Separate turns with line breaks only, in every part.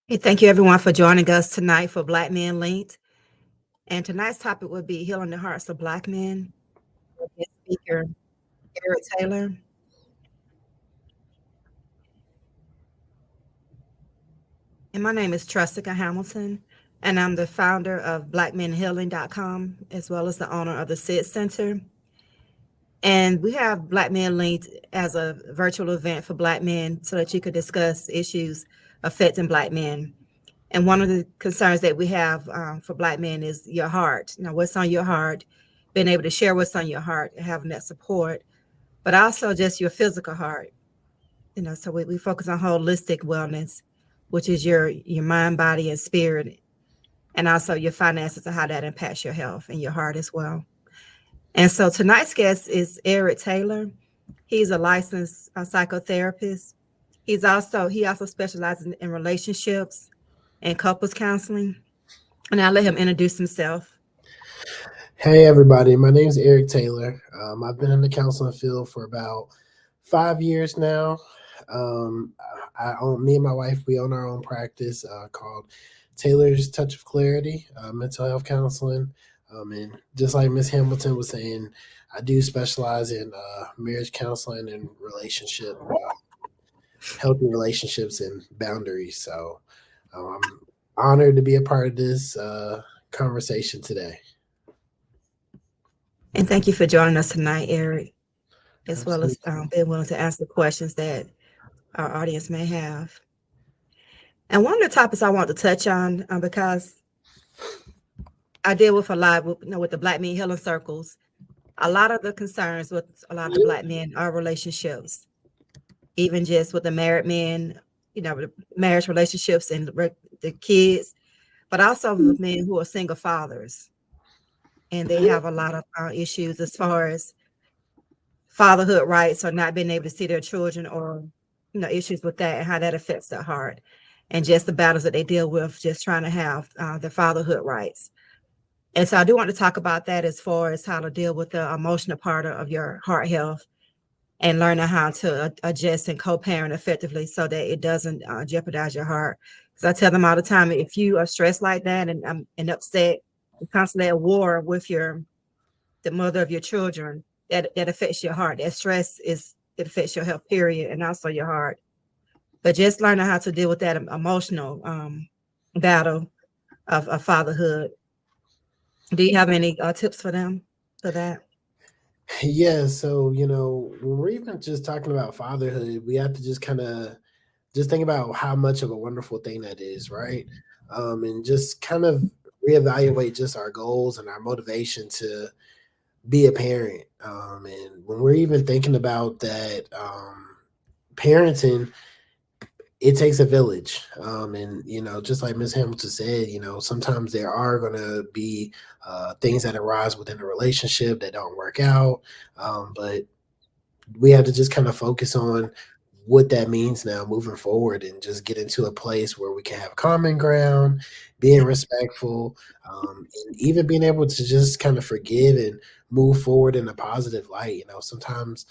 Hey, thank you everyone for joining us tonight for Black Men Linked. And tonight's topic will be healing the hearts of Black men. With guest speaker Eric Taylor. And my name is Trustica Hamilton, and I'm the founder of BlackMenHealing.com, as well as the owner of the SID Center. And we have Black Men Linked as a virtual event for Black men so that you could discuss issues affecting Black men. And one of the concerns that we have for Black men is your heart. What's on your heart, being able to share what's on your heart and having that support, but also just your physical heart. So we focus on holistic wellness, which is your mind, body, and spirit, and also your finances and how that impacts your health and your heart as well. And so tonight's guest is Eric Taylor. He's a licensed psychotherapist. He also specializes in relationships and couples counseling. And I'll let him introduce himself.
Hey everybody, my name is Eric Taylor. I've been in the counseling field for about 5 years now. Um, me and my wife, we own our own practice called Taylor's Touch of Clarity, mental health counseling. And just like Miss Hamilton was saying, I do specialize in marriage counseling and healthy relationships and boundaries. So I'm honored to be a part of this conversation today.
And thank you for joining us tonight, Eric, as well as
Absolutely.
being willing to answer questions that our audience may have. And one of the topics I want to touch on, because I deal with a lot with the Black Men Healing Circles, a lot of the concerns with a lot of the Black men are relationships, even just with the married men, the marriage relationships and the kids, but also with men who are single fathers. And they have a lot of issues as far as fatherhood rights or not being able to see their children, or issues with that and how that affects their heart, and just the battles that they deal with just trying to have their fatherhood rights. And so I do want to talk about that as far as how to deal with the emotional part of your heart health and learning how to adjust and co-parent effectively so that it doesn't jeopardize your heart. Because I tell them all the time, if you are stressed like that and upset and constantly at war with the mother of your children, that affects your heart. That stress it affects your health, period, and also your heart. But just learning how to deal with that emotional battle of fatherhood. Do you have any tips for them for that?
Yeah, so when we're even just talking about fatherhood, we have to just kind of just think about how much of a wonderful thing that is, right? And just kind of reevaluate just our goals and our motivation to be a parent. And when we're even thinking about that, parenting, it takes a village. And just like Miss Hamilton said, sometimes there are going to be things that arise within a relationship that don't work out. But we have to just kind of focus on what that means now moving forward and just get into a place where we can have common ground, being respectful, and even being able to just kind of forgive and move forward in a positive light. Sometimes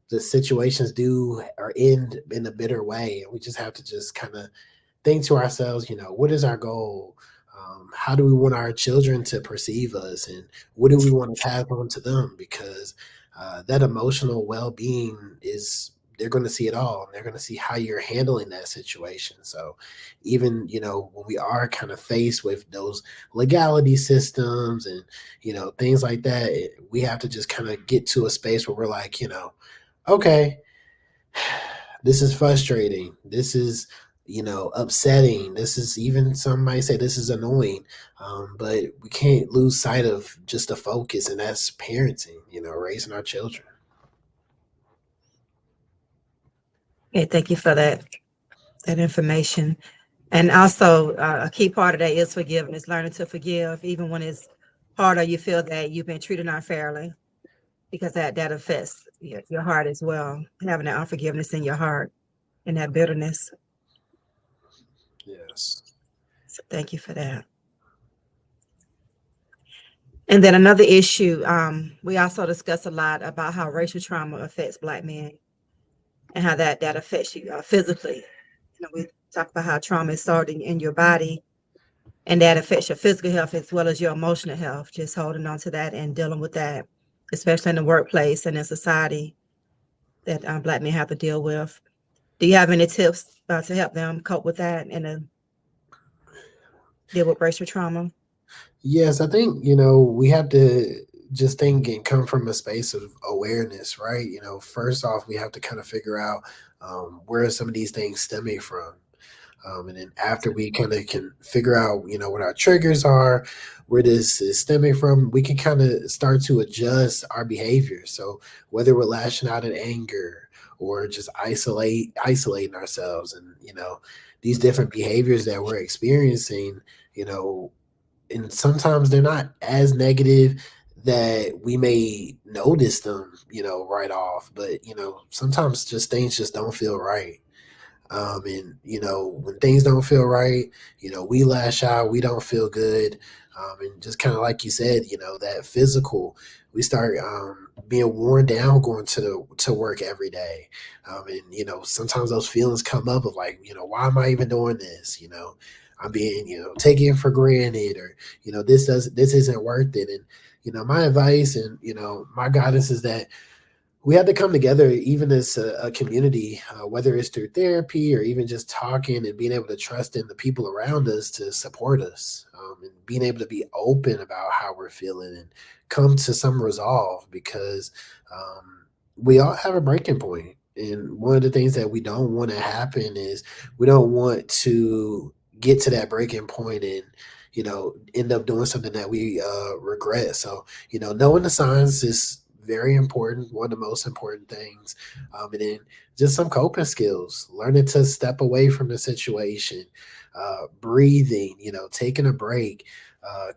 the situations do or end in a bitter way, and we just have to just kind of think to ourselves, what is our goal? How do we want our children to perceive us, and what do we want to pass on to them? Because that emotional well-being is, they're going to see it all, and they're going to see how you're handling that situation. So even when we are kind of faced with those legality systems and things like that, we have to just kind of get to a space where we're like, okay, this is frustrating. This is, upsetting. This is, even some might say this is annoying. But we can't lose sight of just the focus, and that's parenting, raising our children.
Okay, thank you for that information. And also, a key part of that is forgiveness, learning to forgive, even when it's hard or you feel that you've been treated unfairly, because that affects your heart as well, having that unforgiveness in your heart and that bitterness.
Yes.
So thank you for that. And then another issue, we also discuss a lot about how racial trauma affects Black men and how that affects you physically. We talk about how trauma is starting in your body, and that affects your physical health as well as your emotional health. Just holding on to that and dealing with that, especially in the workplace and in society that Black men have to deal with. Do you have any tips to help them cope with that and deal with racial trauma?
Yes, I think, we have to just think and come from a space of awareness, right? First off, we have to kind of figure out where some of these things stemming from. And then after we kind of can figure out, what our triggers are, where this is stemming from, we can kind of start to adjust our behavior. So whether we're lashing out in anger or just isolating ourselves, and these different behaviors that we're experiencing, you know, and sometimes they're not as negative that we may notice them, right off. But sometimes just things just don't feel right. And when things don't feel right, we lash out, we don't feel good. And just kind of like you said, that physical, we start being worn down going to work every day. And sometimes those feelings come up of like, why am I even doing this? I'm being, taken for granted, or this isn't worth it. And my advice and my guidance is that we have to come together, even as a community, whether it's through therapy or even just talking and being able to trust in the people around us to support us, and being able to be open about how we're feeling and come to some resolve, because we all have a breaking point. And one of the things that we don't want to happen is we don't want to get to that breaking point and end up doing something that we regret. So knowing the signs is very important, one of the most important things. And then just some coping skills, learning to step away from the situation, breathing, taking a break,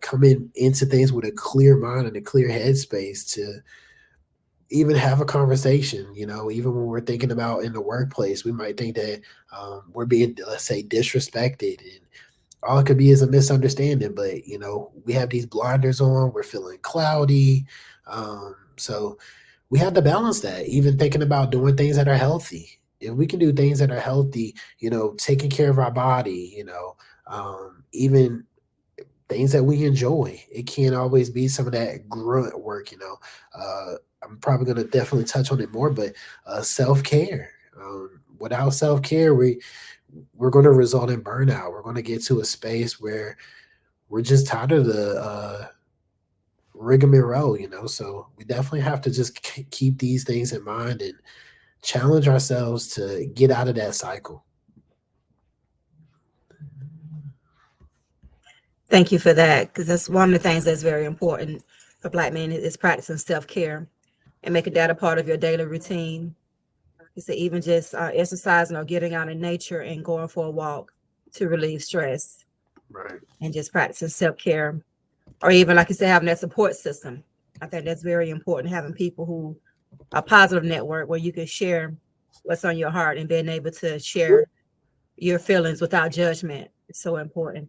coming into things with a clear mind and a clear headspace to even have a conversation. Even when we're thinking about in the workplace, we might think that we're being, let's say, disrespected, and all it could be is a misunderstanding. But we have these blinders on, we're feeling cloudy. So we have to balance that, even thinking about doing things that are healthy. If we can do things that are healthy, taking care of our body, even things that we enjoy. It can't always be some of that grunt work. I'm probably going to definitely touch on it more, but self-care. Without self-care, we're going to result in burnout. We're going to get to a space where we're just tired of the rigmarole, So we definitely have to just keep these things in mind and challenge ourselves to get out of that cycle.
Thank you for that, because that's one of the things that's very important for Black men is practicing self-care and making that a part of your daily routine. You say even just exercising or getting out in nature and going for a walk to relieve stress,
Right.
and just practicing self-care, or even like you said, having that support system. I think that's very important, having people who a positive network where you can share what's on your heart and being able to share your feelings without judgment is so important.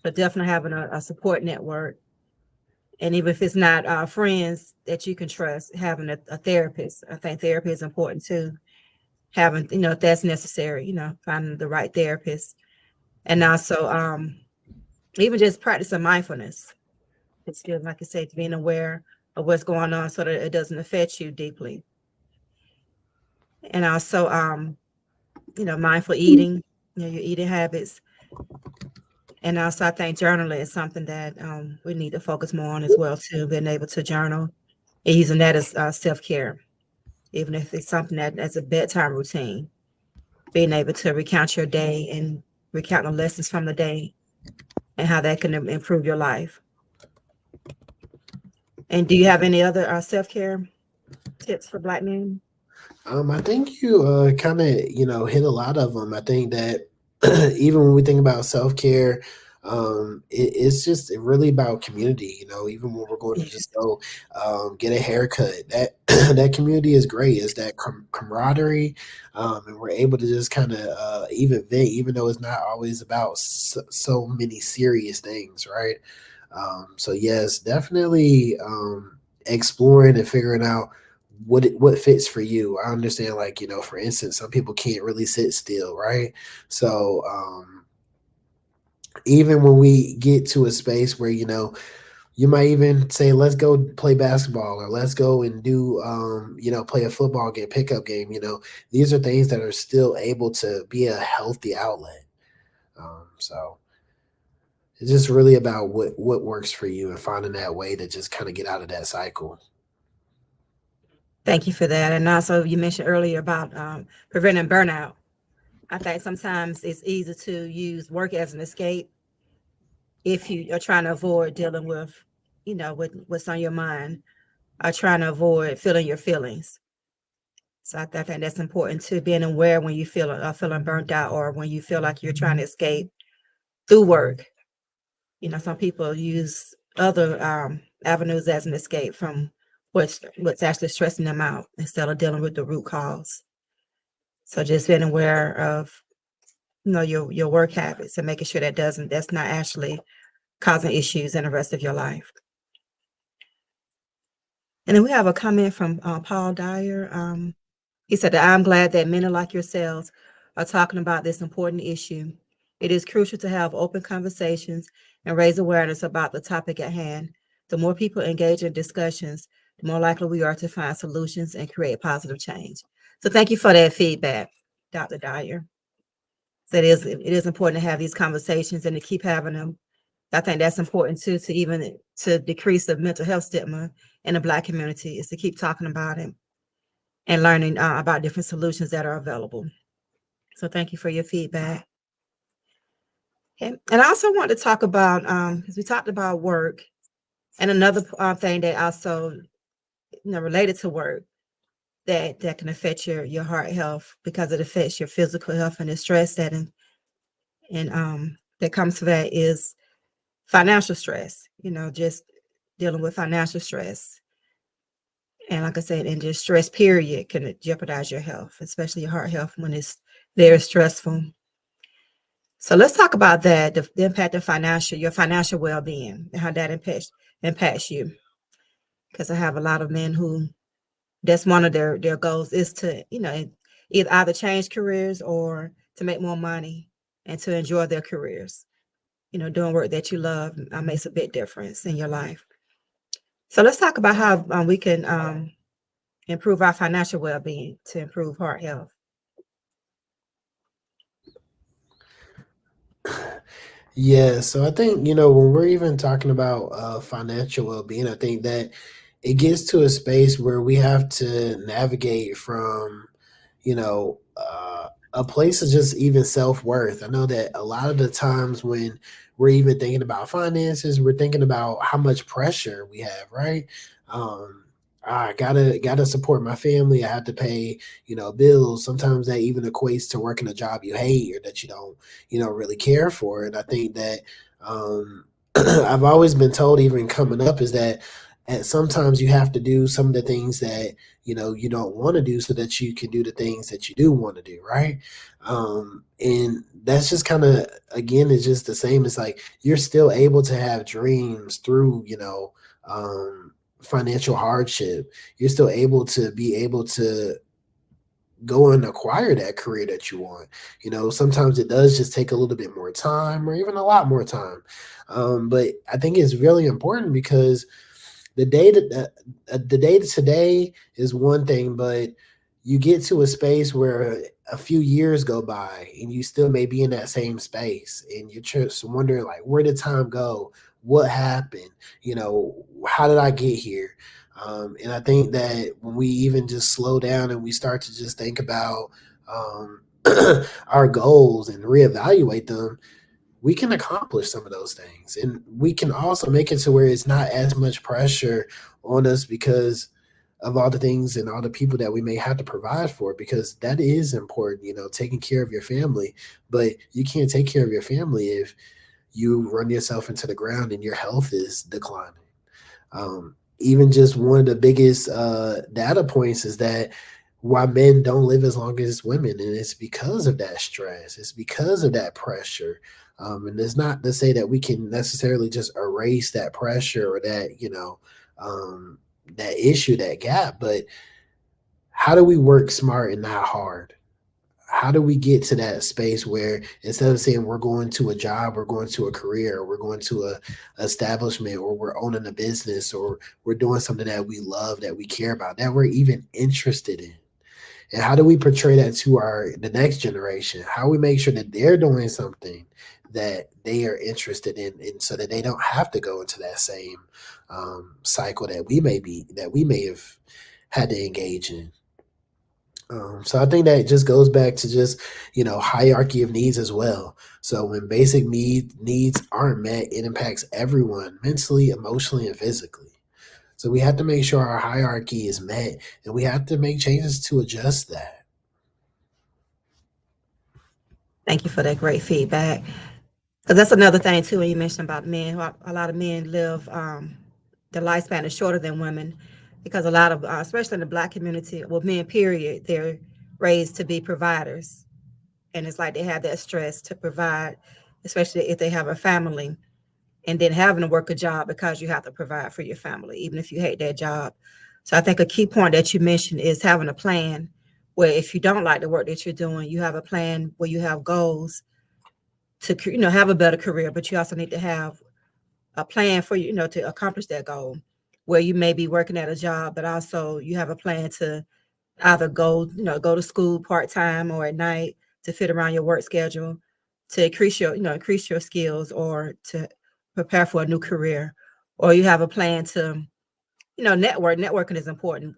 But definitely having a support network, and even if it's not friends that you can trust, having a therapist. I think therapy is important too. Having, if that's necessary, finding the right therapist, and also even just practicing mindfulness. It's good, like I said, being aware of what's going on so that it doesn't affect you deeply. And also, mindful eating, your eating habits. And also, I think journaling is something that we need to focus more on as well, too, being able to journal and using that as self-care, even if it's something that's a bedtime routine, being able to recount your day and recount the lessons from the day and how that can improve your life. And do you have any other self-care tips for Black men?
I think you kind of hit a lot of them. I think that even when we think about self care, it's just really about community. Even when we're going to
Yeah.
just go get a haircut, that that community is great. It's that camaraderie, and we're able to just kind of even vent, even though it's not always about so many serious things, right? So yes, definitely exploring and figuring out what fits for you. I understand, like, for instance, some people can't really sit still, right? So even when we get to a space where you might even say, let's go play basketball, or let's go and do play a football game, pickup game. These are things that are still able to be a healthy outlet. So it's just really about what works for you and finding that way to just kind of get out of that cycle.
Thank you for that. And also, you mentioned earlier about preventing burnout. I think sometimes it's easy to use work as an escape if you are trying to avoid dealing with, with what's on your mind, or trying to avoid feeling your feelings. So I think that's important too, being aware when you feel feeling burnt out, or when you feel like you're trying to escape through work. Some people use other avenues as an escape from what's actually stressing them out, instead of dealing with the root cause. So just being aware of your work habits, and making sure that's not actually causing issues in the rest of your life. And then we have a comment from Paul Dyer. He said that I'm glad that men like yourselves are talking about this important issue. It is crucial to have open conversations and raise awareness about the topic at hand. The more people engage in discussions, the more likely we are to find solutions and create positive change. So thank you for that feedback, Dr. Dyer. So it is important to have these conversations and to keep having them. I think that's important too, to decrease the mental health stigma in the Black community, is to keep talking about it and learning about different solutions that are available. So thank you for your feedback. Okay. And I also want to talk about, because we talked about work, and another thing that also related to work that can affect your heart health, because it affects your physical health and the stress and that comes to that, is financial stress. Just dealing with financial stress. And like I said, and just stress period can jeopardize your health, especially your heart health, when it's very stressful. So let's talk about that, the impact of your financial well-being, and how that impacts you. Because I have a lot of men who, that's one of their goals, is to, either change careers or to make more money and to enjoy their careers. Doing work that you love makes a big difference in your life. So let's talk about how we can improve our financial well-being to improve heart health.
Yeah, so I think, when we're even talking about financial well-being, I think that it gets to a space where we have to navigate from, a place of just even self-worth. I know that a lot of the times when we're even thinking about finances, we're thinking about how much pressure we have, right? Um, I gotta support my family. I have to pay, bills. Sometimes that even equates to working a job you hate, or that you don't, really care for. And I think that I've always been told, even coming up, is that sometimes you have to do some of the things that you don't want to do, so that you can do the things that you do want to do, right? And that's just kind of, again, it's just the same. It's like you're still able to have dreams through financial hardship. You're still able to go and acquire that career that you want. Sometimes it does just take a little bit more time, or even a lot more time. But I think it's really important, because the day to today is one thing, but you get to a space where a few years go by and you still may be in that same space, and you're just wondering, like, where did time go? What happened? How did I get here? And I think that when we even just slow down and we start to just think about um, our goals and reevaluate them, we can accomplish some of those things. And we can also make it to where it's not as much pressure on us, because of all the things and all the people that we may have to provide for, because that is important, taking care of your family. But you can't take care of your family if you run yourself into the ground and your health is declining. Even just one of the biggest data points is that why men don't live as long as women, and it's because of that stress. It's because of that pressure. And it's not to say that we can necessarily just erase that pressure, or that that issue, that gap, but how do we work smart and not hard? How do we get to that space where instead of saying we're going to a job, we're going to a career, we're going to a establishment, or we're owning a business, or we're doing something that we love, that we care about, that we're even interested in? And how do we portray that to the next generation? How we make sure that they're doing something that they are interested in, and so that they don't have to go into that same cycle that we may have had to engage in. So I think that just goes back to just, hierarchy of needs as well. So when basic needs aren't met, it impacts everyone mentally, emotionally, and physically. So we have to make sure our hierarchy is met, and we have to make changes to adjust that.
Thank you for that great feedback. Because that's another thing too, when you mentioned about men, a lot of men live, their lifespan is shorter than women because a lot of, especially in the Black community, well, men, period, they're raised to be providers. And it's like they have that stress to provide, especially if they have a family, and then having to work a job because you have to provide for your family, even if you hate that job. So I think a key point that you mentioned is having a plan where if you don't like the work that you're doing, you have a plan where you have goals to, have a better career, but you also need to have a plan for to accomplish that goal, where you may be working at a job, but also you have a plan to either go to school part-time or at night to fit around your work schedule, to increase your skills, or to prepare for a new career. Or you have a plan to, networking is important,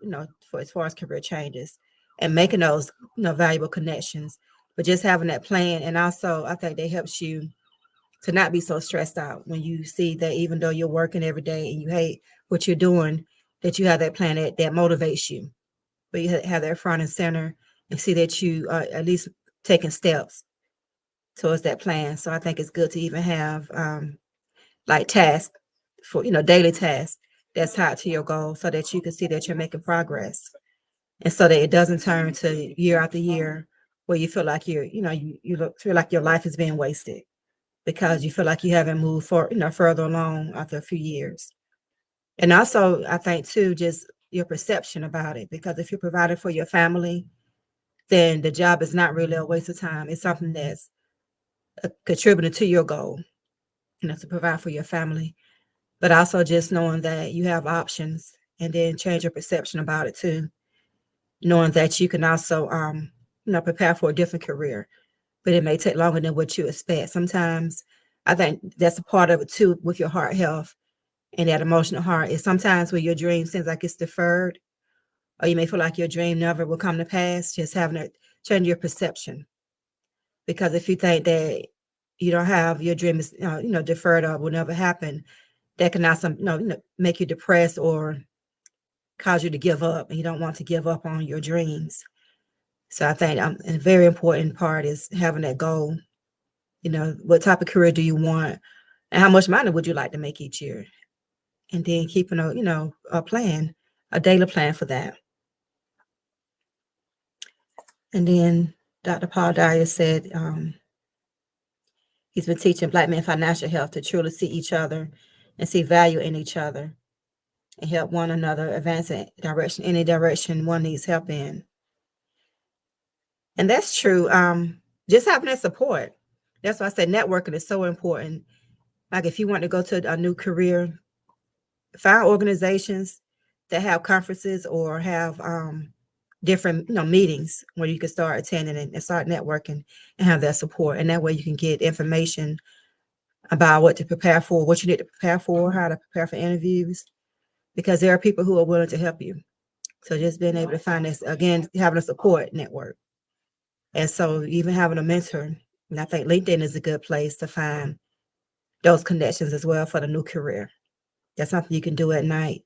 for as far as career changes and making those, valuable connections. But just having that plan, and also I think that helps you to not be so stressed out when you see that even though you're working every day and you hate what you're doing, that you have that plan that motivates you. But you have that front and center and see that you are at least taking steps towards that plan. So I think it's good to even have like tasks for, daily tasks that's tied to your goal so that you can see that you're making progress. And so that it doesn't turn to year after year where you feel like feel like your life is being wasted because you feel like you haven't moved further along after a few years. And also, I think too, just your perception about it, because if you're providing for your family, then the job is not really a waste of time. It's something that's contributing to your goal, to provide for your family, but also just knowing that you have options, and then change your perception about it too, knowing that you can also, prepare for a different career, but it may take longer than what you expect. Sometimes I think that's a part of it too with your heart health and that emotional heart is sometimes where your dream seems like it's deferred, or you may feel like your dream never will come to pass, just having to change your perception. Because if you think that you don't have your dream is deferred or will never happen, that can also make you depressed or cause you to give up, and you don't want to give up on your dreams. So I think a very important part is having that goal. What type of career do you want, and how much money would you like to make each year? And then keeping a plan, a daily plan for that. And then Dr. Paul Dyer said he's been teaching Black men financial health to truly see each other and see value in each other and help one another advance in any direction one needs help in. And that's true. Just having that support. That's why I said networking is so important. Like if you want to go to a new career, find organizations that have conferences or have different meetings where you can start attending and start networking and have that support. And that way you can get information about what to prepare for, what you need to prepare for, how to prepare for interviews, because there are people who are willing to help you. So just being able to find this, again, having a support network. And so even having a mentor, and I think LinkedIn is a good place to find those connections as well for the new career. That's something you can do at night,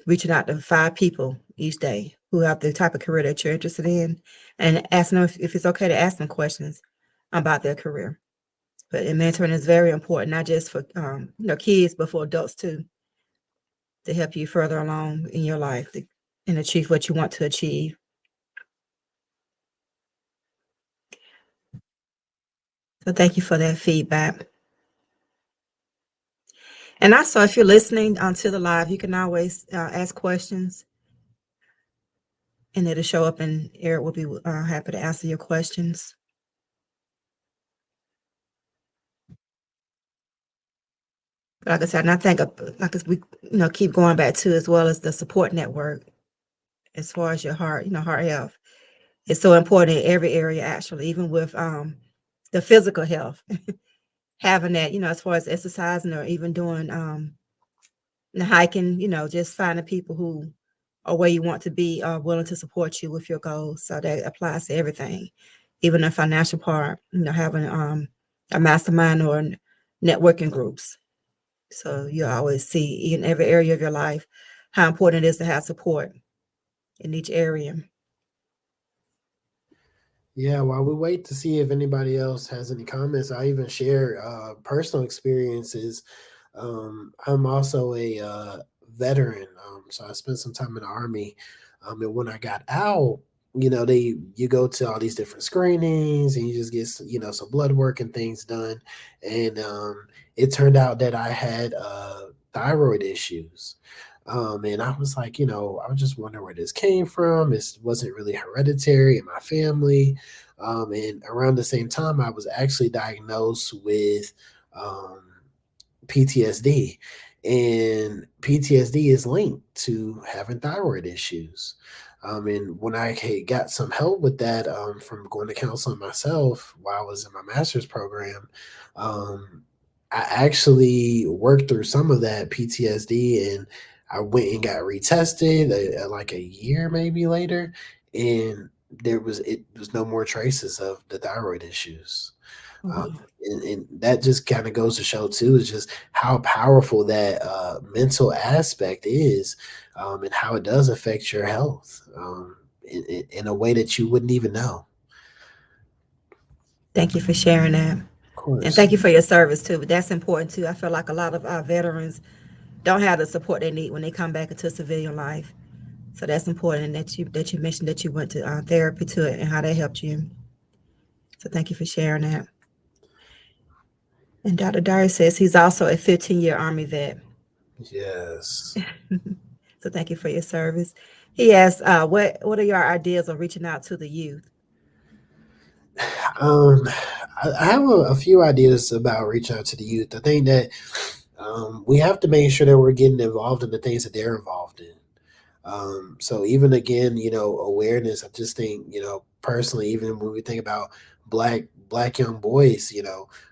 reaching out to 5 people each day who have the type of career that you're interested in, and asking them if it's okay to ask them questions about their career. But mentoring is very important, not just for kids, but for adults too, to help you further along in your life and achieve what you want to achieve. So thank you for that feedback. And also, if you're listening to the live, you can always ask questions. and it'll show up, and Eric will be happy to answer your questions. But like I said, and I think like as we keep going back to, as well as the support network, as far as your heart, heart health, it's so important in every area, actually, even with the physical health. Having that, as far as exercising or even doing the hiking, just finding people who are where you want to be, are willing to support you with your goals. So that applies to everything, even the financial part, having a mastermind or networking groups. So you always see in every area of your life how important it is to have support in each area.
Yeah, while we wait to see if anybody else has any comments, I even share personal experiences. I'm also a veteran, so I spent some time in the army. And when I got out, you go to all these different screenings, and you just get some blood work and things done, and it turned out that I had thyroid issues. And I was like, I was just wondering where this came from. It wasn't really hereditary in my family. And around the same time, I was actually diagnosed with um, PTSD. And PTSD is linked to having thyroid issues. And when I got some help with that from going to counseling myself while I was in my master's program, um, I actually worked through some of that PTSD, and I went and got retested like a year maybe later, and it was no more traces of the thyroid issues. Um,
Mhm.
and that just kind of goes to show too is just how powerful that mental aspect is, and how it does affect your health in a way that you wouldn't even know.
Thank you for sharing that.
Of
And
course.
thank you for your service too. That's important too. I feel like a lot of our veterans don't have the support they need when they come back into civilian life. So that's important that you mentioned that you went to therapy to it and how that helped you. So thank you for sharing that. And Dr. Dyer says he's also a 15-year Army vet.
Yes.
So thank you for your service. He asks, what are your ideas on reaching out to the youth?
Um, I have a few ideas about reaching out to the youth. I think that we have to make sure that we're getting involved in the things that they're involved in. So even again, awareness. I just think, personally, even when we think about black young boys,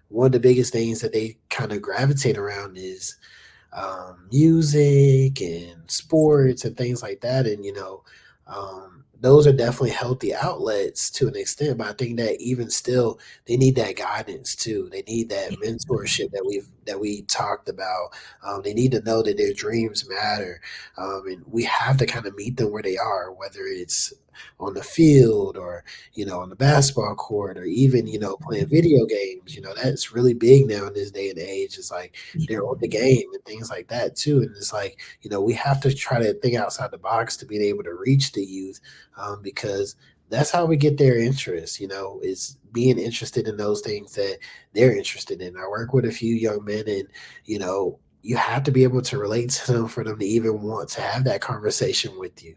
one of the biggest things that they kind of gravitate around is music and sports and things like that. And those are definitely healthy outlets to an extent. But I think that even still, they need that guidance too. They need that mentorship that we talked about. They need to know that their dreams matter, and we have to kind of meet them where they are, whether it's on the field or on the basketball court, or even playing video games. That's really big now in this day and age. It's like they're on the game and things like that too. And it's like, we have to try to think outside the box to be able to reach the youth, because that's how we get their interest, is being interested in those things that they're interested in. I work with a few young men, and, you have to be able to relate to them for them to even want to have that conversation with you.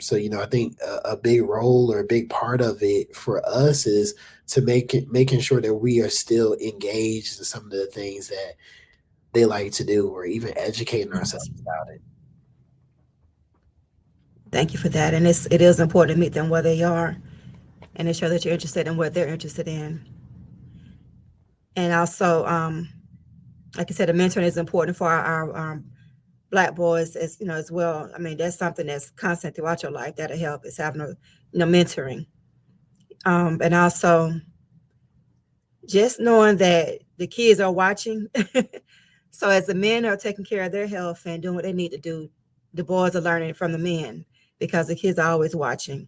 So, I think a big role or a big part of it for us is to making sure that we are still engaged in some of the things that they like to do, or even educating ourselves about it.
Thank you for that. And it is important to meet them where they are and to show that you're interested in what they're interested in. And also, like I said, the mentoring is important for our Black boys as well. I mean, that's something that's constant throughout your life that'll help is having mentoring. And also just knowing that the kids are watching. So as the men are taking care of their health and doing what they need to do, the boys are learning from the men because the kids are always watching.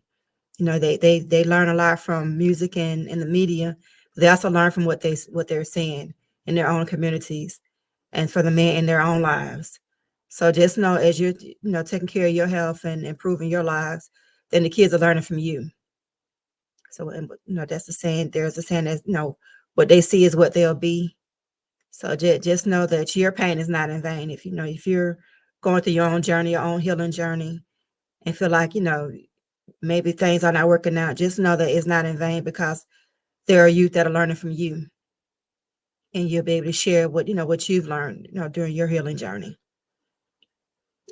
They learn a lot from music and the media. They also learn from what they're seeing in their own communities and for the men in their own lives. So just know as you're taking care of your health and improving your lives, then the kids are learning from you. So and that's the saying. There's a saying that what they see is what they'll be. So just know that your pain is not in vain. If you're going through your own journey, your own healing journey, and feel like, maybe things are not working out, just know that it's not in vain, because there are youth that are learning from you, and you'll be able to share what you've learned, during your healing journey.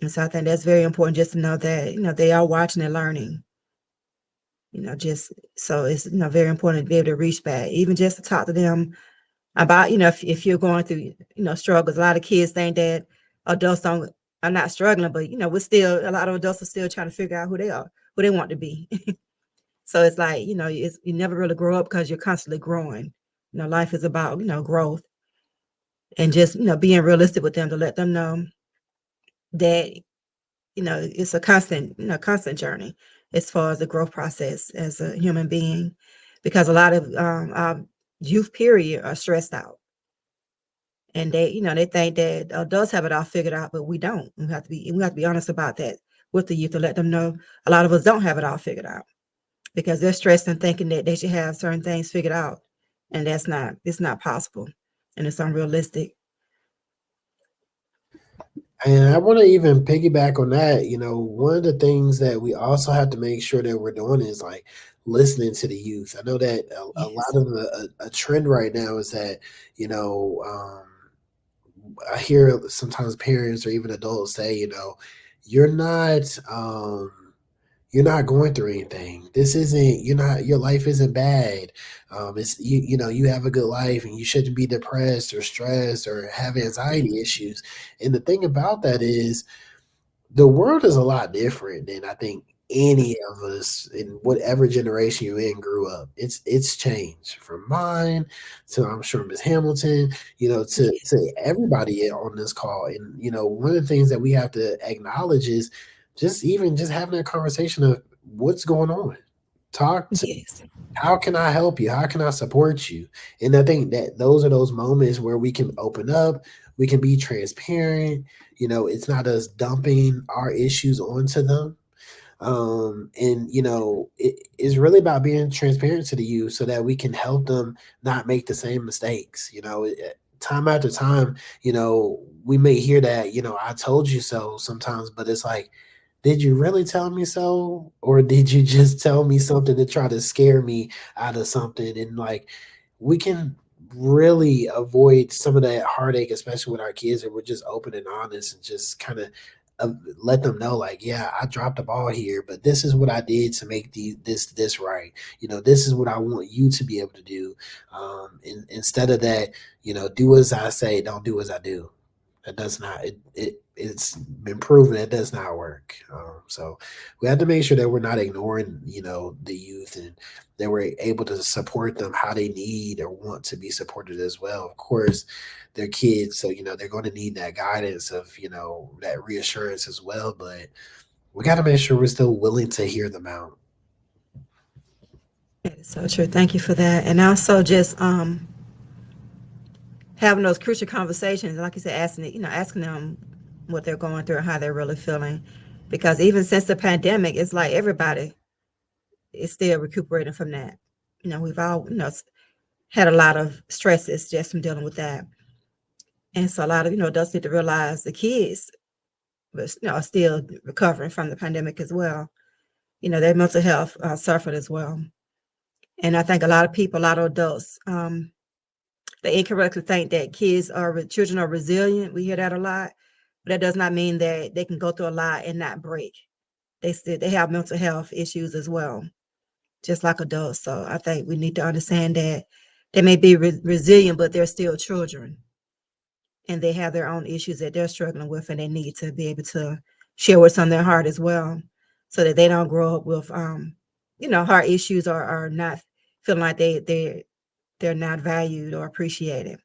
And so I think that's very important, just to know that, they are watching and learning. Just so it's very important to be able to reach back, even just to talk to them about, if you're going through, struggles. A lot of kids think that adults don't are not struggling, but we're still, a lot of adults are still trying to figure out who they are, who they want to be. So it's like, you never really grow up, because you're constantly growing. Life is about, growth, and just, being realistic with them, to let them know that, it's a constant journey as far as the growth process as a human being, because a lot of our youth period are stressed out, and they think that adults have it all figured out, but we don't. We have to be honest about that with the youth, to let them know a lot of us don't have it all figured out, because they're stressed and thinking that they should have certain things figured out, and it's not possible, and it's unrealistic.
And I want to even piggyback on that. One of the things that we also have to make sure that we're doing is like listening to the youth. I know that a lot
Yes.
of a trend right now is that, I hear sometimes parents or even adults say, you're not, you're not going through anything. This isn't, your life isn't bad. It's, you have a good life and you shouldn't be depressed or stressed or have anxiety issues. And the thing about that is, the world is a lot different than I think any of us in whatever generation you're in grew up. It's changed from mine to, I'm sure, Miss Hamilton,
Yes.
to everybody on this call. And one of the things that we have to acknowledge is just having a conversation of what's going on. Talk to,
Yes.
how can I help you? How can I support you? And I think that those are those moments where we can open up, we can be transparent. It's not us dumping our issues onto them. And it's really about being transparent to the youth so that we can help them not make the same mistakes. Time after time, we may hear that, I told you so sometimes, but it's like, did you really tell me so? Or did you just tell me something to try to scare me out of something? And like, we can really avoid some of that heartache, especially with our kids, if we're just open and honest and just kind of let them know, like, yeah, I dropped the ball here, but this is what I did to make this right. This is what I want you to be able to do. Instead of that, do as I say, don't do as I do. That does not, it's been proven it does not work. So we have to make sure that we're not ignoring, the youth, and that we're able to support them how they need or want to be supported as well. Of course, they're kids, so they're going to need that guidance of, that reassurance as well. But we got to make sure we're still willing to hear them out.
That is so true. Thank you for that. And also just having those crucial conversations, like you said, asking them what they're going through and how they're really feeling. Because even since the pandemic, it's like everybody is still recuperating from that. We've all, had a lot of stresses just from dealing with that. And so a lot of, adults need to realize the kids, but are still recovering from the pandemic as well. Their mental health suffered as well. And I think a lot of people, a lot of adults, they incorrectly think that children are resilient. We hear that a lot, but that does not mean that they can go through a lot and not break. They have mental health issues as well, just like adults. So I think we need to understand that they may be resilient, but they're still children, and they have their own issues that they're struggling with, and they need to be able to share what's on their heart as well, so that they don't grow up with heart issues, or are not feeling like they're not valued or appreciated.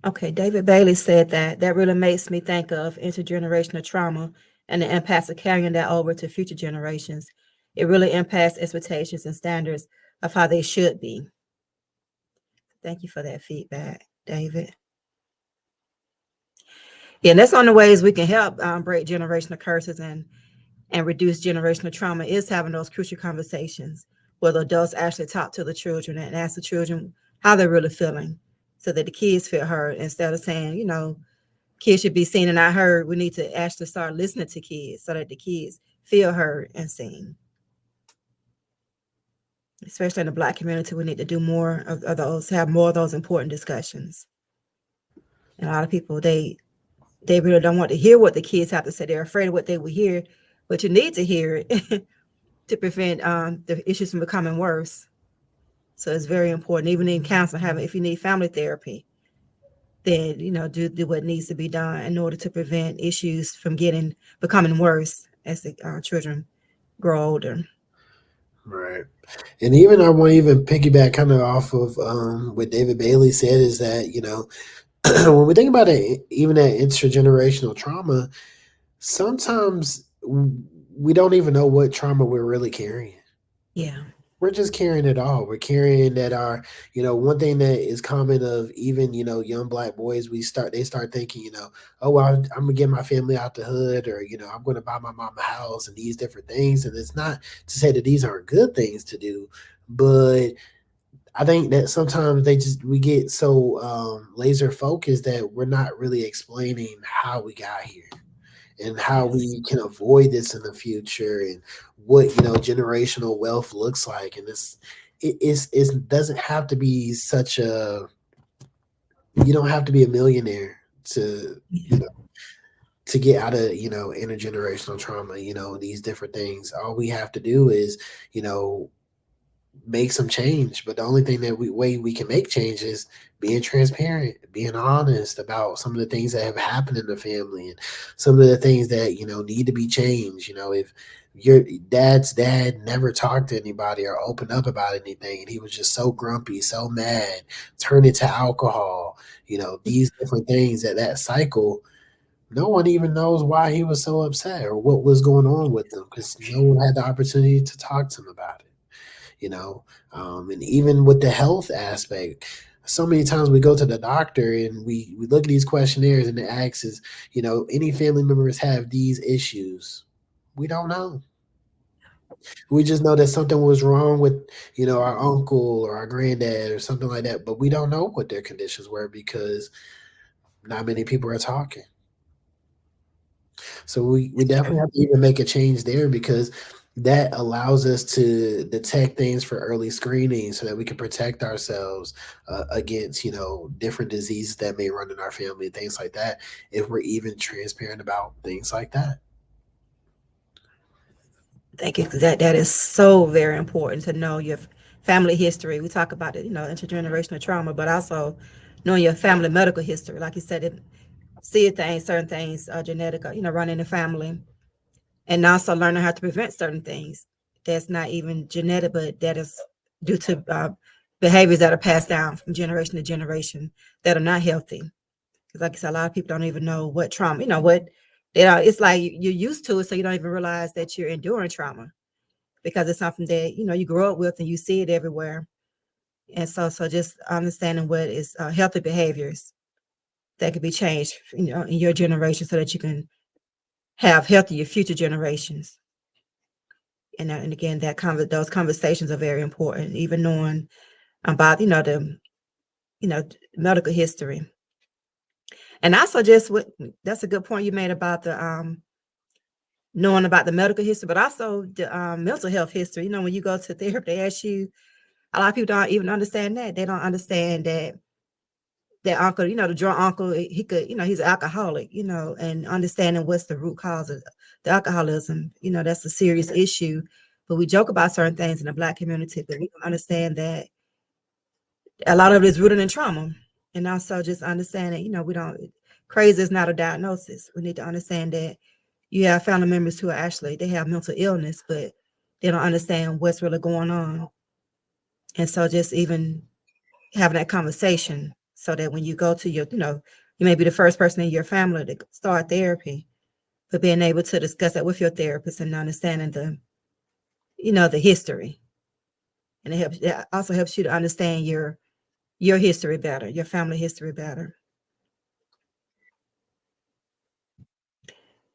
Okay, David Bailey said that really makes me think of intergenerational trauma and the impacts of carrying that over to future generations. It really impacts expectations and standards of how they should be. Thank you for that feedback, David. Yeah, and that's one of the ways we can help break generational curses and reduce generational trauma, is having those crucial conversations where the adults actually talk to the children and ask the children how they're really feeling, so that the kids feel heard, instead of saying, kids should be seen and not heard. We need to actually start listening to kids so that the kids feel heard and seen. Especially in the Black community, we need to do more of those, have more of those important discussions. And a lot of people, they really don't want to hear what the kids have to say. They're afraid of what they will hear, but you need to hear it to prevent the issues from becoming worse. So it's very important, even in counseling, having, if you need family therapy, then, you know, do what needs to be done in order to prevent issues from becoming worse as the children grow older.
Right. And even I want to even piggyback kind of off of what David Bailey said is that, you know, when we think about it, even that intergenerational trauma, sometimes we don't even know what trauma we're really carrying.
Yeah.
We're just carrying it all. We're carrying that you know, one thing that is common of even, you know, young Black boys, they start thinking, you know, oh, well, I'm gonna get my family out the hood, or, you know, I'm gonna buy my mom a house and these different things. And it's not to say that these aren't good things to do, but I think that sometimes we get so laser focused that we're not really explaining how we got here and how
Yes.
we can avoid this in the future, and what, you know, generational wealth looks like. And it doesn't have to be such a, you don't have to be a millionaire to, you know, to get out of, you know, intergenerational trauma, you know, these different things. All we have to do is, you know, make some change. But the only thing that way we can make change is being transparent, being honest about some of the things that have happened in the family, and some of the things that, you know, need to be changed. You know, if your dad's dad never talked to anybody or opened up about anything, and he was just so grumpy, so mad, turned into alcohol, you know, these different things, that cycle, no one even knows why he was so upset or what was going on with them, because no one had the opportunity to talk to him about it, you know. And even with the health aspect, so many times we go to the doctor and we look at these questionnaires and it asks is, you know, any family members have these issues. We don't know. We just know that something was wrong with, you know, our uncle or our granddad or something like that, but we don't know what their conditions were because not many people are talking. So we
That's
definitely
true.
have to even make a change there, because that allows us to detect things for early screening so that we can protect ourselves against, you know, different diseases that may run in our family, things like that, if we're even transparent about things like that.
Thank you. 'Cause that is so very important to know your family history. We talk about it, you know, intergenerational trauma, but also knowing your family medical history. Like you said, certain things are genetic, you know, run in the family, and also learning how to prevent certain things that's not even genetic, but that is due to behaviors that are passed down from generation to generation that are not healthy. Because, like I said, a lot of people don't even know what trauma, you know, what they are. It's like you're used to it, so you don't even realize that you're enduring trauma because it's something that, you know, you grow up with and you see it everywhere. And so just understanding what is healthy behaviors that could be changed, you know, in your generation so that you can have healthier future generations. And again, those conversations are very important, even knowing about, you know, medical history. And also just that's a good point you made about the knowing about the medical history, but also the mental health history. You know, when you go to therapy, they ask you, a lot of people don't even understand that. They don't understand that their uncle, you know, the drunk uncle, he could, you know, he's an alcoholic, you know, and understanding what's the root cause of the alcoholism, you know, that's a serious issue. But we joke about certain things in the Black community, but we don't understand that a lot of it is rooted in trauma. And also just understanding, you know, crazy is not a diagnosis. We need to understand that you have family members who they have mental illness, but they don't understand what's really going on. And so just even having that conversation so that when you go to you may be the first person in your family to start therapy, but being able to discuss that with your therapist and understanding the history. And it also helps you to understand your history better, your family history better.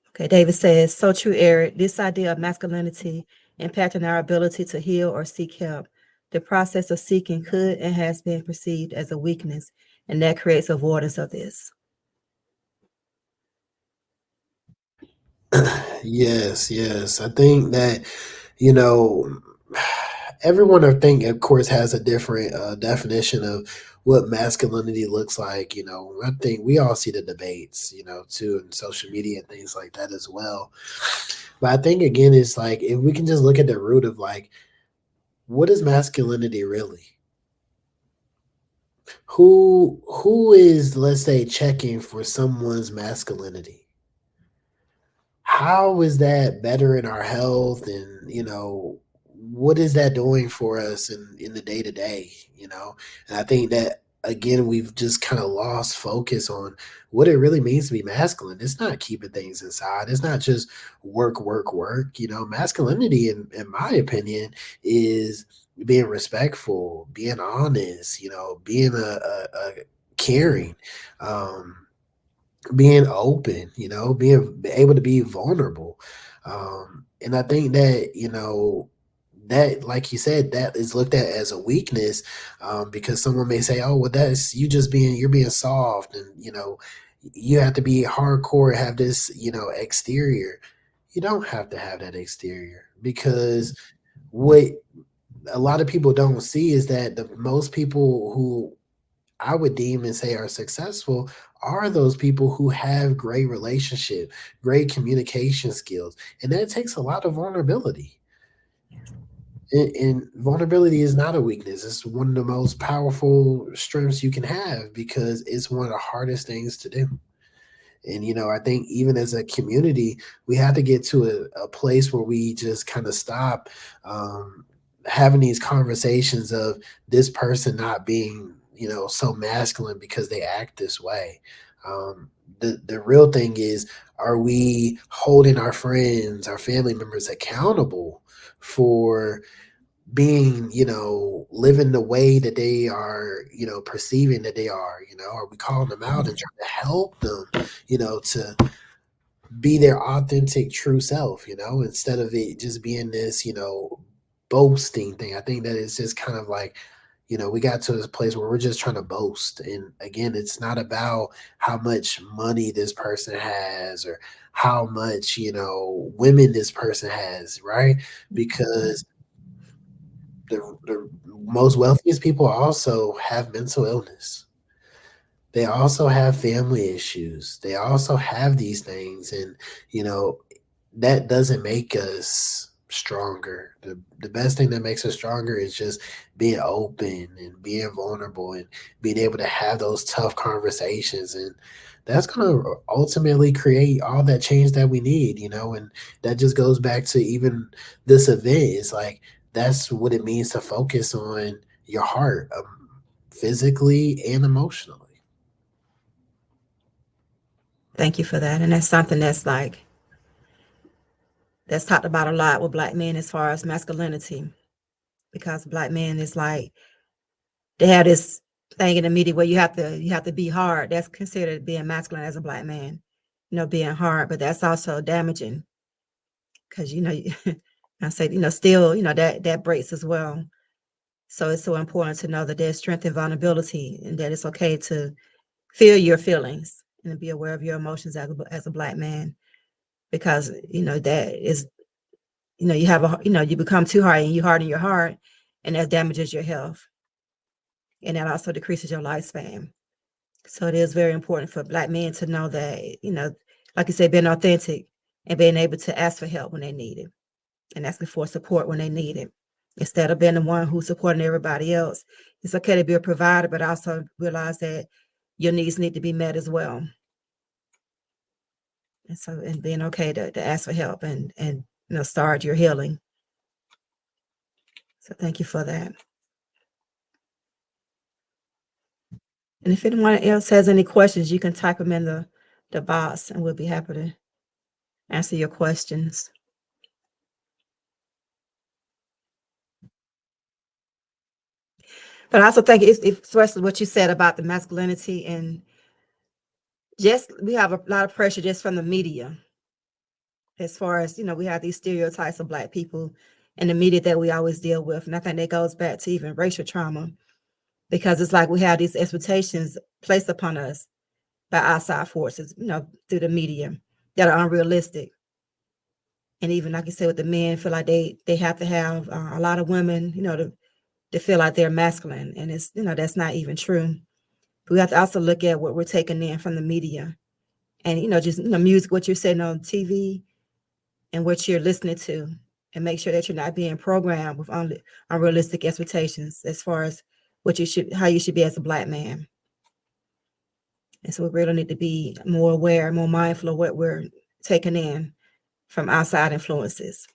Okay, David says, so true, Eric. This idea of masculinity impacting our ability to heal or seek help. The process of seeking could and has been perceived as a weakness, and that creates avoidance of this.
Yes, yes. I think that, you know, everyone, I think, of course, has a different definition of what masculinity looks like. I think we all see the debates, too, and social media and things like that as well. But I think, again, it's like if we can just look at the root of like, what is masculinity really? Who is, let's say, checking for someone's masculinity? How is that bettering our health, and what is that doing for us in the day to day? And I think that, again, we've just kind of lost focus on what it really means to be masculine. It's not keeping things inside. It's not just work, work, work. Masculinity, in my opinion, is being respectful, being honest, being a caring, um being open, being able to be vulnerable. And I think that, that, like you said, that is looked at as a weakness, because someone may say, oh, well, that's you just you're being soft, and, you have to be hardcore, have this, exterior. You don't have to have that exterior, because what a lot of people don't see is that the most people who I would deem and say are successful are those people who have great relationship, great communication skills, and that takes a lot of vulnerability. And vulnerability is not a weakness; it's one of the most powerful strengths you can have, because it's one of the hardest things to do. And I think even as a community, we have to get to a place where we just kind of stop, um, having these conversations of this person not being, so masculine because they act this way. The real thing is, are we holding our friends, our family members accountable for being, living the way that they are, perceiving that they are? Are we calling them out and trying to help them, to be their authentic true self, instead of it just being this, boasting thing? I think that it's just kind of like, we got to this place where we're just trying to boast. And again, it's not about how much money this person has, or how much, women this person has, right? Because the most wealthiest people also have mental illness. They also have family issues. They also have these things. And, you know, that doesn't make us stronger. The best thing that makes us stronger is just being open and being vulnerable and being able to have those tough conversations. And that's going to ultimately create all that change that we need, and that just goes back to even this event. It's like, that's what it means to focus on your heart, physically and emotionally.
Thank you for that. And that's something that's talked about a lot with Black men as far as masculinity, because Black men is like, they have this thing in the media where you have to be hard. That's considered being masculine as a Black man, being hard, but that's also damaging, because I say, still, that breaks as well. So it's so important to know that there's strength and vulnerability, and that it's okay to feel your feelings and be aware of your emotions as a Black man, because that is, you become too hard and you harden your heart, and that damages your health, and that also decreases your lifespan. So it is very important for Black men to know that, like you said, being authentic and being able to ask for help when they need it, and asking for support when they need it, instead of being the one who's supporting everybody else. It's okay to be a provider, but also realize that your needs need to be met as well. And being okay to ask for help and start your healing. So thank you for that. And if anyone else has any questions, you can type them in the box, and we'll be happy to answer your questions. But I also think especially what you said about the masculinity, and just we have a lot of pressure just from the media, as far as, we have these stereotypes of Black people in the media that we always deal with. And I think that goes back to even racial trauma, because it's like we have these expectations placed upon us by outside forces, through the media, that are unrealistic. And even like you said, with the men, feel like they have to have a lot of women, to feel like they're masculine, and it's that's not even true. We have to also look at what we're taking in from the media, and just music, what you're saying on TV, and what you're listening to, and make sure that you're not being programmed with unrealistic expectations as far as how you should be as a Black man. And so we really need to be more aware, more mindful of what we're taking in from outside influences.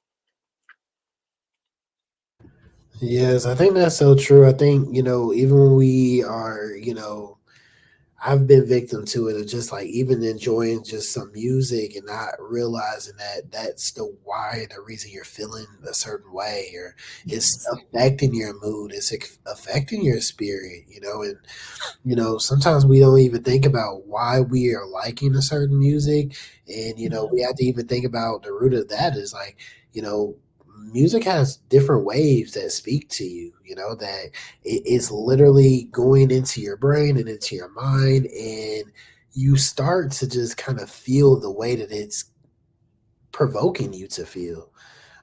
Yes, I think that's so true. I think, even when we are, I've been victim to it of just like even enjoying just some music and not realizing that that's the reason you're feeling a certain way, or it's
Yes.
affecting your mood, it's affecting your spirit, and sometimes we don't even think about why we are liking a certain music. And, we have to even think about the root of that is like, you know, music has different waves that speak to you, that it's literally going into your brain and into your mind. And you start to just kind of feel the way that it's provoking you to feel.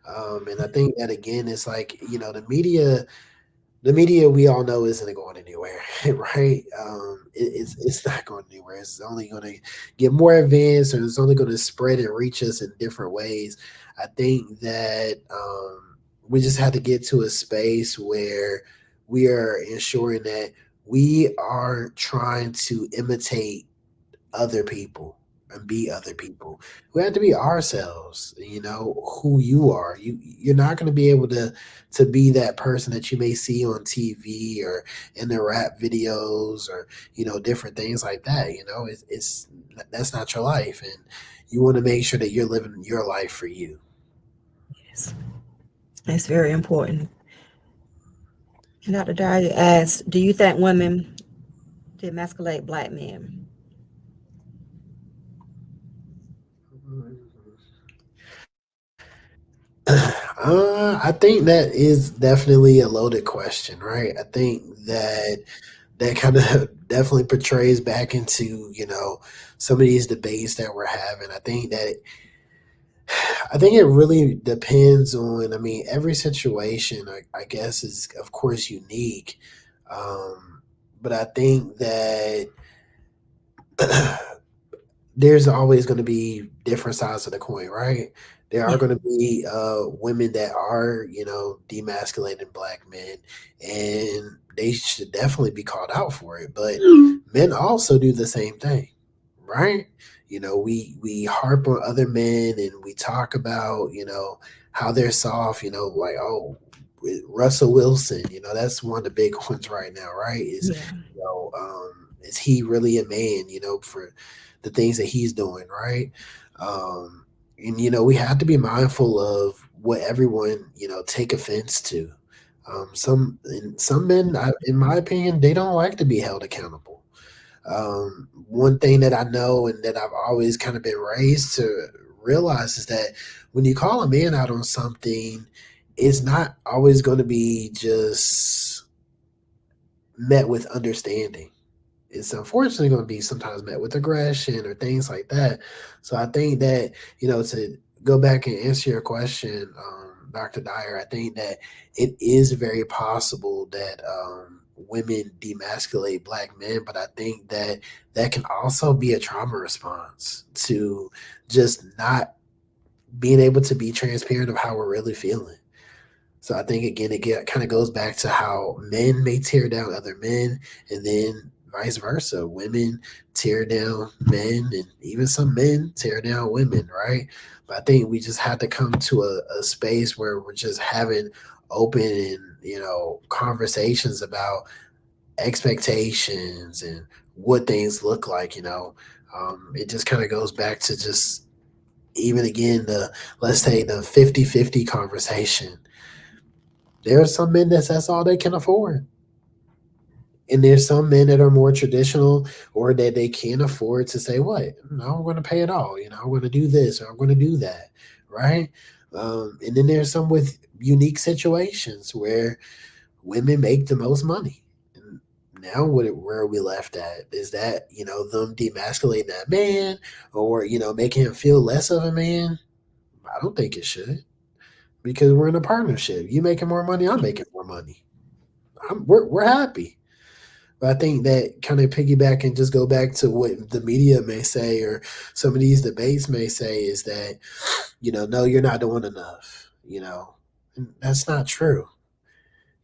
And I think that again, it's like, the media we all know isn't going anywhere, right? It's not going anywhere. It's only going to get more advanced, and it's only going to spread and reach us in different ways. I think that we just have to get to a space where we are ensuring that we are trying to imitate other people and be other people. We have to be ourselves, who you are. You're not going to be able to be that person that you may see on TV or in the rap videos, or different things like that. It's that's not your life, and you want to make sure that you're living your life for you.
Yes. That's very important. And Dr. Dyer asked, do you think women demasculate Black men?
I think that is definitely a loaded question, right? I think that kind of definitely portrays back into some of these debates that we're having. I think it really depends on. I mean, every situation, I guess, is of course unique, but I think that there's always going to be different sides of the coin, right? There are
Yeah.
going to be women that are, demasculating Black men, and they should definitely be called out for it. But men also do the same thing, right? We harp on other men, and we talk about, how they're soft, like, oh, Russell Wilson, that's one of the big ones right now, right?
Yeah.
Is he really a man, for the things that he's doing, right? And we have to be mindful of what everyone take offense to. Some men, in my opinion, they don't like to be held accountable. One thing that I know and that I've always kind of been raised to realize is that when you call a man out on something, it's not always going to be just met with understanding. It's unfortunately going to be sometimes met with aggression or things like that. So I think that, to go back and answer your question, Dr. Dyer, I think that it is very possible that women demasculate Black men, but I think that that can also be a trauma response to just not being able to be transparent of how we're really feeling. So I think again, kind of goes back to how men may tear down other men, and then vice versa. Women tear down men, and even some men tear down women, right? But I think we just have to come to a space where we're just having open and conversations about expectations and what things look like. It just kind of goes back to just even again the, let's say, the 50-50 conversation. There are some men that's all they can afford. And there's some men that are more traditional, or that they can't afford to say, what? No, I'm going to pay it all. I'm going to do this or I'm going to do that. Right. And then there's some with unique situations where women make the most money. And now where are we left at? Is that, them demasculating that man, or, making him feel less of a man? I don't think it should because we're in a partnership. You making more money, I'm making more money. We're happy. But I think that kind of piggyback and just go back to what the media may say or some of these debates may say is that, no, you're not doing enough, And that's not true.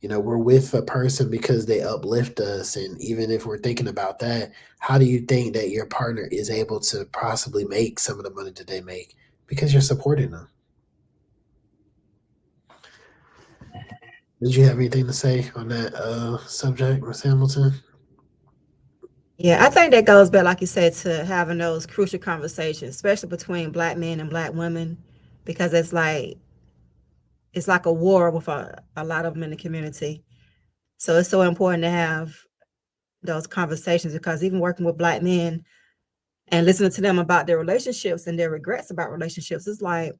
We're with a person because they uplift us. And even if we're thinking about that, how do you think that your partner is able to possibly make some of the money that they make? Because you're supporting them. Did you have anything to say on that subject, Ms. Hamilton?
Yeah, I think that goes back, like you said, to having those crucial conversations, especially between black men and black women, because it's like a war with a lot of them in the community. So it's so important to have those conversations because even working with black men and listening to them about their relationships and their regrets about relationships, it's like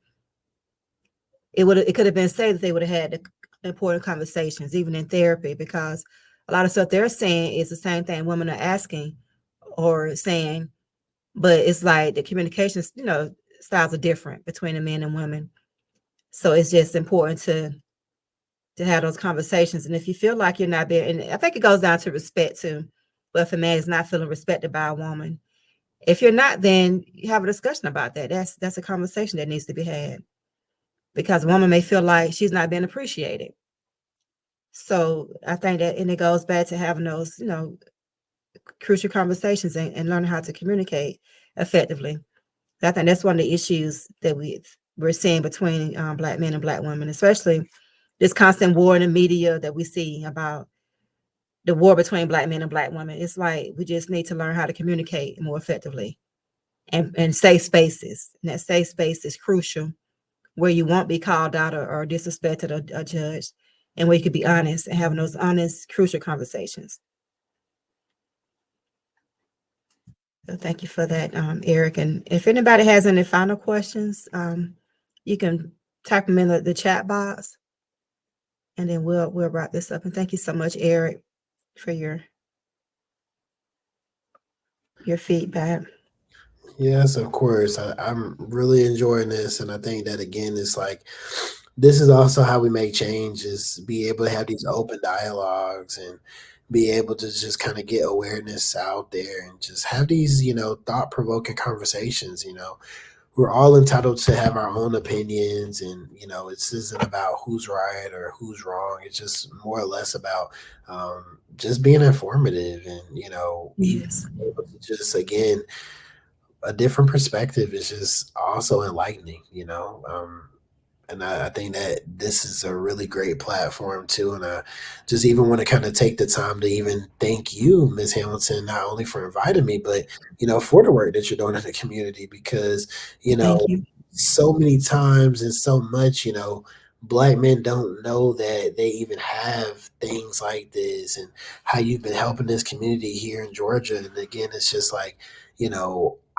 it could have been said that they would have had the important conversations, even in therapy, because a lot of stuff they're saying is the same thing women are asking or saying, but it's like the communications, styles are different between the men and women. So it's just important to have those conversations. And if you feel like you're not being, and I think it goes down to respect too. But if a man is not feeling respected by a woman, if you're not, then you have a discussion about that. That's a conversation that needs to be had because a woman may feel like she's not being appreciated. So I think that, and it goes back to having those, crucial conversations and learning how to communicate effectively. I think that's one of the issues that we're seeing between black men and black women, especially this constant war in the media that we see about the war between black men and black women. It's like we just need to learn how to communicate more effectively and safe spaces. And that safe space is crucial, where you won't be called out or disrespected or judged, and where you could be honest and having those honest, crucial conversations. So thank you for that, Eric. And if anybody has any final questions, you can type them in the chat box, and then we'll wrap this up. And thank you so much, Eric, for your feedback.
Yes, of course. I'm really enjoying this, and I think that again, it's like this is also how we make change: is be able to have these open dialogues and be able to just kind of get awareness out there and just have these, thought provoking conversations. We're all entitled to have our own opinions, and it isn't about who's right or who's wrong. It's just more or less about just being informative and even
Yes.
able to just again a different perspective is just also enlightening, and I think that this is a really great platform too. And I just even want to kind of take the time to even thank you, Ms. Hamilton, not only for inviting me, but for the work that you're doing in the community because, you
Thank
know,
you.
so many times and so much, Black men don't know that they even have things like this and how you've been helping this community here in Georgia. And again, it's just like,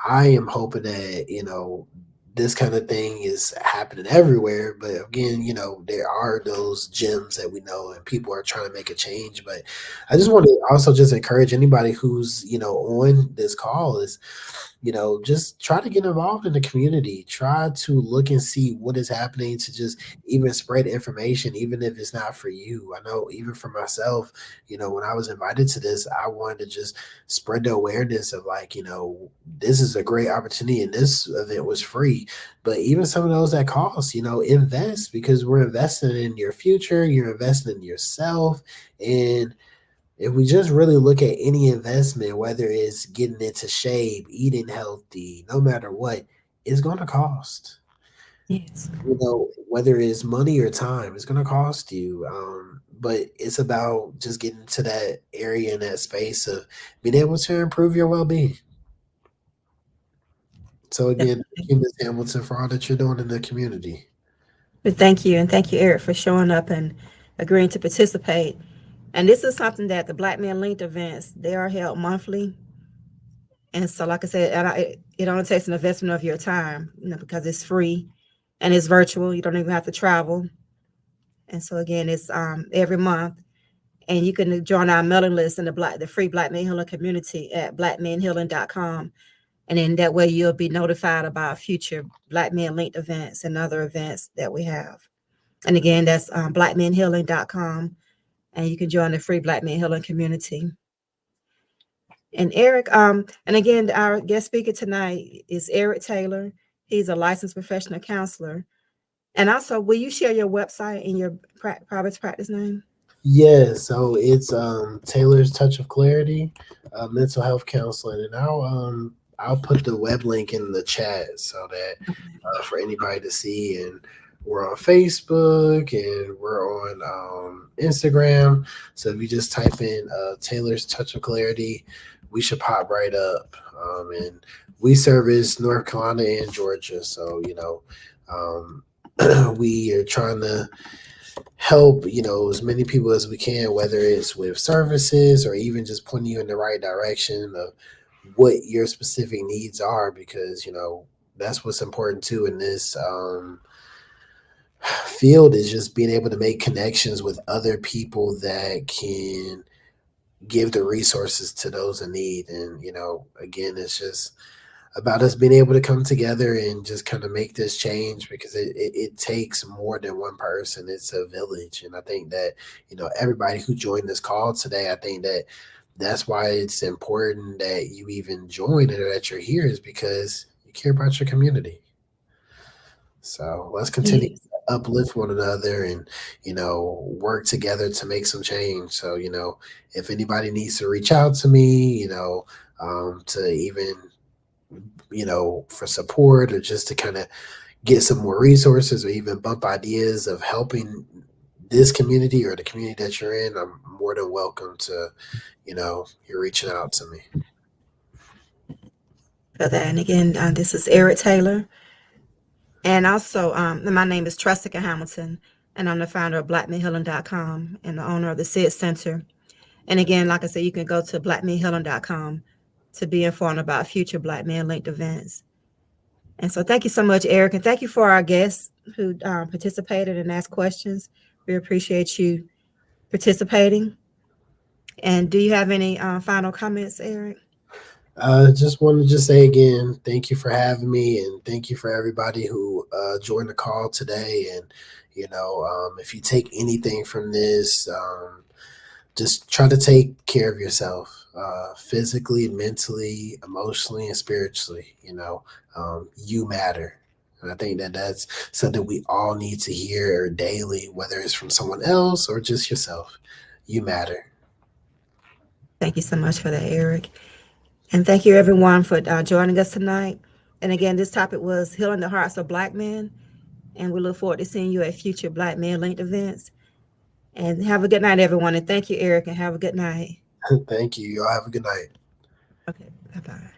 I am hoping that, this kind of thing is happening everywhere. But again, there are those gems that we know and people are trying to make a change. But I just want to also just encourage anybody who's, on this call is, just try to get involved in the community. Try to look and see what is happening to just even spread information, even if it's not for you. I know even for myself, when I was invited to this, I wanted to just spread the awareness of like, this is a great opportunity and this event was free. But even some of those that cost, invest because we're investing in your future, you're investing in yourself. And if we just really look at any investment, whether it's getting into shape, eating healthy, no matter what, it's going to cost.
Yes.
Whether it's money or time, it's going to cost you. But it's about just getting to that area and that space of being able to improve your well being. So, again, thank you, Ms. Hamilton, for all that you're doing in the community.
But thank you. And thank you, Eric, for showing up and agreeing to participate. And this is something that the Black Men Linked events, they are held monthly. And so, like I said, it only takes an investment of your time, because it's free and it's virtual. You don't even have to travel. And so again, it's every month. And you can join our mailing list in the free Black Men Healing community at blackmenhealing.com. And then that way you'll be notified about future Black Men Linked events and other events that we have. And again, that's blackmenhealing.com. And you can join the free Black Men Healing community. And Eric, and again, our guest speaker tonight is Eric Taylor. He's a licensed professional counselor. And also, will you share your website and your private practice name?
Yeah, so it's Taylor's Touch of Clarity, mental health counseling, and I'll put the web link in the chat so that for anybody to see. And we're on Facebook and we're on Instagram. So if you just type in Taylor's Touch of Clarity, we should pop right up. And we service North Carolina and Georgia, so we are trying to help as many people as we can, whether it's with services or even just pointing you in the right direction of what your specific needs are, because that's what's important too in this field, is just being able to make connections with other people that can give the resources to those in need. And again, it's just about us being able to come together and just kind of make this change, because it takes more than one person. It's a village. And I think that, everybody who joined this call today, I think that that's why it's important that you even join it or that you're here, is because you care about your community. So let's continue to uplift one another and, work together to make some change. So, if anybody needs to reach out to me, to even for support, or just to kind of get some more resources, or even bump ideas of helping this community or the community that you're in, I'm more than welcome to, you're reaching out to me.
For that. And again, this is Eric Taylor. And also, my name is Trustica Hamilton, and I'm the founder of blackmenhealing.com and the owner of the SID Center. And again, like I said, you can go to blackmenhealing.com to be informed about future Black Men Linked events. And so thank you so much, Eric. And thank you for our guests who participated and asked questions. We appreciate you participating. And do you have any final comments, Eric?
Just wanted to say again, thank you for having me, and thank you for everybody who joined the call today. And, if you take anything from this, just try to take care of yourself, physically, mentally, emotionally, and spiritually. You matter. And I think that that's something we all need to hear daily, whether it's from someone else or just yourself. You matter.
Thank you so much for that, Eric. And thank you, everyone, for joining us tonight. And again, this topic was Healing the Hearts of Black Men. And we look forward to seeing you at future Black Men Linked events. And have a good night, everyone. And thank you, Eric, and have a good night.
Thank you. Y'all have a good night.
Okay, bye-bye.